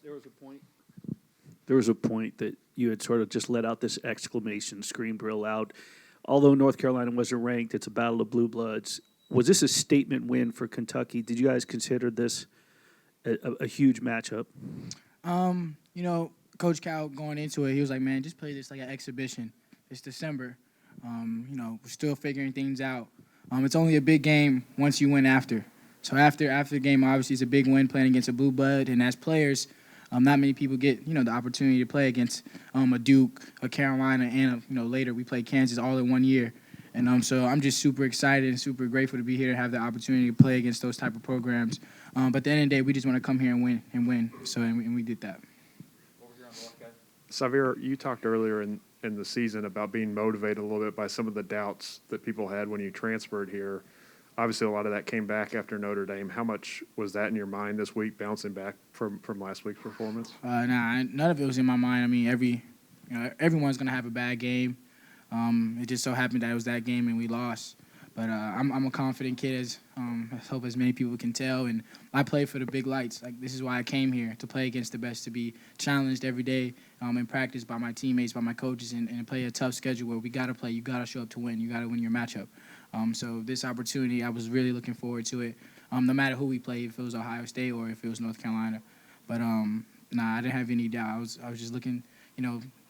There was a point that you had sort of just let out this exclamation scream real loud. Although North Carolina wasn't ranked, it's a battle of blue bloods. Was this a statement win for Kentucky? Did you guys consider this a huge matchup? Coach Cal going into it, he was like, man, just play this like an exhibition. It's December. We're still figuring things out. It's only a big game once you win after. So after the game, obviously, it's a big win playing against a blue blood. And as players, not many people get, the opportunity to play against a Duke, a Carolina, and, later we play Kansas all in 1 year. And so I'm just super excited and super grateful to be here to have the opportunity to play against those type of programs. But at the end of the day, we just want to come here and win. So and we did that. Sahvir, you talked earlier in the season about being motivated a little bit by some of the doubts that people had when you transferred here. Obviously, a lot of that came back after Notre Dame. How much was that in your mind this week, bouncing back from last week's performance? None of it was in my mind. I mean, everyone's going to have a bad game. It just so happened that it was that game and we lost. But I'm a confident kid, I hope as many people can tell. And I play for the big lights. Like, this is why I came here, to play against the best, to be challenged every day in practice by my teammates, by my coaches, and play a tough schedule where we got to play. You got to show up to win. You got to win your matchup. So this opportunity, I was really looking forward to it, no matter who we played, if it was Ohio State or if it was North Carolina. But, I didn't have any doubt. I was just looking,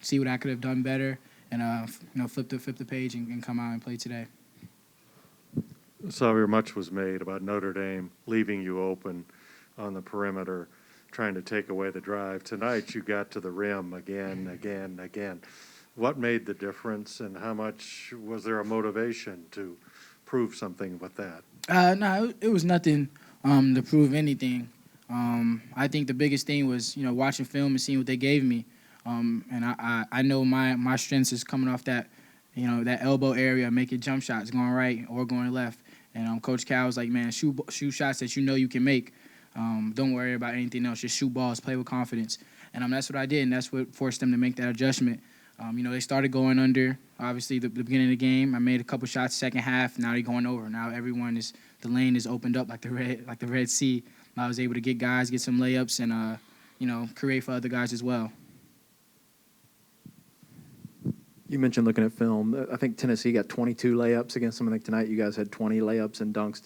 see what I could have done better and, flip the page and come out and play today. Sahvir, much was made about Notre Dame leaving you open on the perimeter, trying to take away the drive. Tonight you got to the rim again. What made the difference, and how much was there a motivation to prove something with that? It was nothing to prove anything. I think the biggest thing was, watching film and seeing what they gave me. And I know my strengths is coming off that, that elbow area, making jump shots, going right or going left. And Coach Cal was like, man, shoot shots that you can make. Don't worry about anything else. Just shoot balls, play with confidence. And that's what I did, and that's what forced them to make that adjustment. They started going under, obviously, the beginning of the game. I made a couple shots second half. Now they're going over. Now the lane is opened up like the Red Sea. I was able to get guys, get some layups, and, create for other guys as well. You mentioned looking at film. I think Tennessee got 22 layups against them. I think tonight you guys had 20 layups and dunks.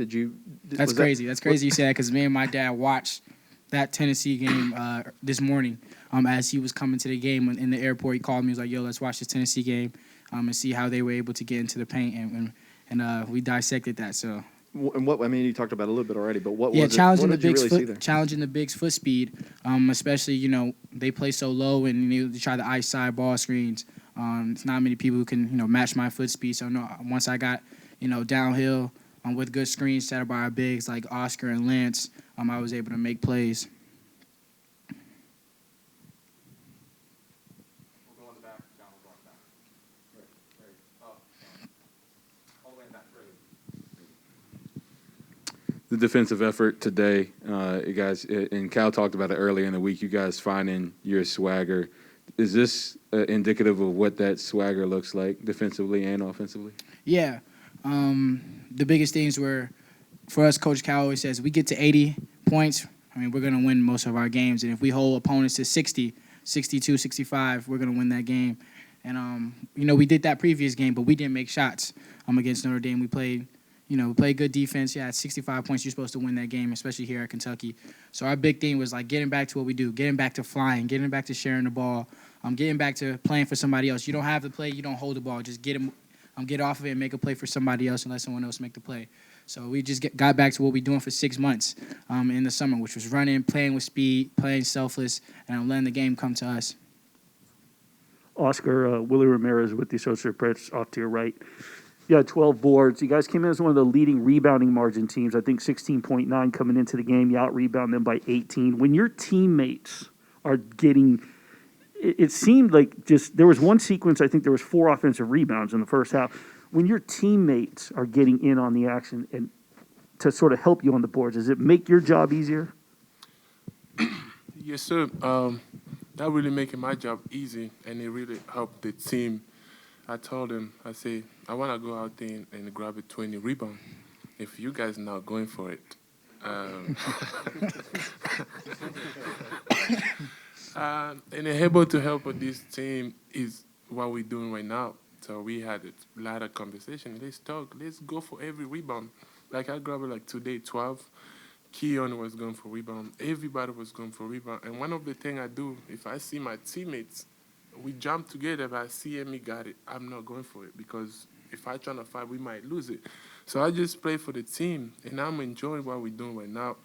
That's crazy. That's crazy you say that, because me and my dad watched that Tennessee game this morning as he was coming to the game in the airport. He called me. He was like, yo, let's watch this Tennessee game and see how they were able to get into the paint. And we dissected that. So. And you talked about it a little bit already, but what was it? Challenging what the did you bigs really see there? challenging the bigs foot speed, especially, they play so low and they try the ice side ball screens. It's not many people who can, match my foot speed. So, once I got, downhill with good screens set up by our bigs like Oscar and Lance, I was able to make plays. We'll go in the back. John will go in the back. Right. All the way in the back. The defensive effort today, you guys, and Cal talked about it earlier in the week, you guys finding your swagger. Is this indicative of what that swagger looks like defensively and offensively? Yeah. The biggest things were, for us, Coach Cal always says, we get to 80 points, we're going to win most of our games. And if we hold opponents to 60, 62, 65, we're going to win that game. And, we did that previous game, but we didn't make shots against Notre Dame. We played good defense. Yeah, at 65 points, you're supposed to win that game, especially here at Kentucky. So our big thing was, getting back to what we do, getting back to flying, getting back to sharing the ball, getting back to playing for somebody else. You don't have the play, you don't hold the ball. Just get off of it and make a play for somebody else and let someone else make the play. So we just got back to what we're doing for 6 months in the summer, which was running, playing with speed, playing selfless, and letting the game come to us. Oscar, Willie Ramirez with the Associated Press off to your right. You had 12 boards. You guys came in as one of the leading rebounding margin teams. I think 16.9 coming into the game. You out-rebound them by 18. When your teammates are getting – it seemed like just – there was one sequence, I think there was 4 offensive rebounds in the first half. When your teammates are getting in on the action and to sort of help you on the boards, does it make your job easier? Yes, sir. That really making my job easy, and it really helped the team. I told them, I say, I want to go out there and grab a 20 rebound. If you guys are not going for it. And able to help with this team is what we're doing right now. So we had a lot of conversation. Let's talk. Let's go for every rebound. Like I grabbed like today 12. Keon was going for rebound. Everybody was going for rebound. And one of the things I do, if I see my teammates, we jump together, but I see him, he got it. I'm not going for it because if I try to fight, we might lose it. So I just play for the team, and I'm enjoying what we're doing right now.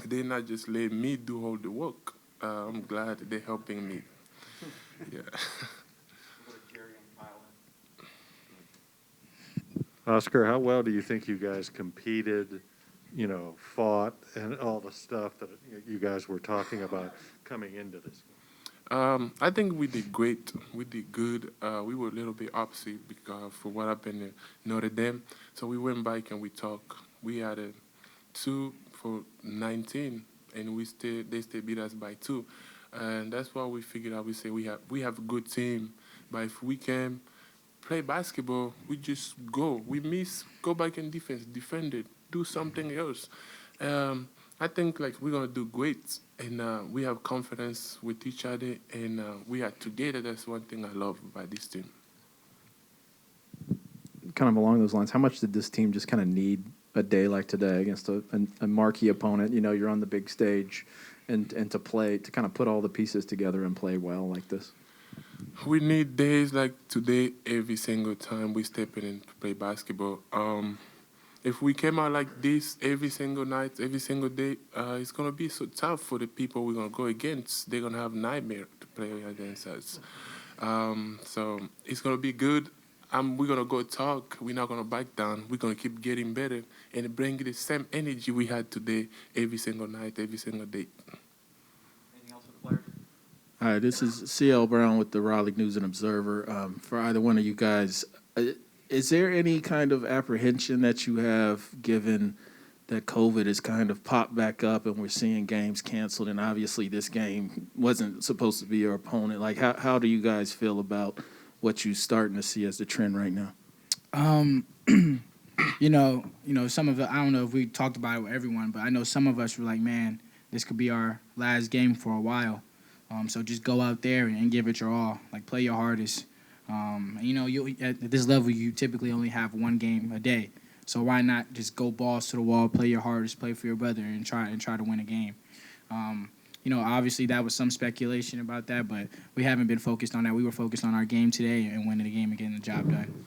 They not just let me do all the work. I'm glad they're helping me. Yeah. Oscar, how well do you think you guys competed, fought, and all the stuff that you guys were talking about coming into this? I think we did great. We did good. We were a little bit opposite because for what happened in Notre Dame. So we went back and we talked. We had a 2 for 19, and they still beat us by 2. And that's why we figured out. We say we have a good team, but if we can play basketball, we just go. We go back in defense, defend it, do something else. I think like we're gonna do great, and we have confidence with each other, and we are together. That's one thing I love about this team. Kind of along those lines, how much did this team just kind of need a day like today against a marquee opponent? You're on the big stage, and to kind of put all the pieces together and play well like this. We need days like today every single time we step in and play basketball. If we came out like this every single night, every single day, it's going to be so tough for the people we're going to go against. They're going to have nightmare to play against us. So it's going to be good. We're going to go talk. We're not going to back down. We're going to keep getting better and bring the same energy we had today every single night, every single day. Anything else for the players? Hi, this is C.L. Brown with the Raleigh News and Observer. For either one of you guys, is there any kind of apprehension that you have given that COVID has kind of popped back up and we're seeing games canceled, and obviously this game wasn't supposed to be your opponent? Like, how do you guys feel about what you're starting to see as the trend right now? Some of it, I don't know if we talked about it with everyone, but I know some of us were like, man, this could be our last game for a while. So just go out there and give it your all, like play your hardest. You at this level, you typically only have one game a day. So why not just go balls to the wall, play your hardest, play for your brother, and try to win a game. Obviously that was some speculation about that, but we haven't been focused on that. We were focused on our game today and winning the game and getting the job done.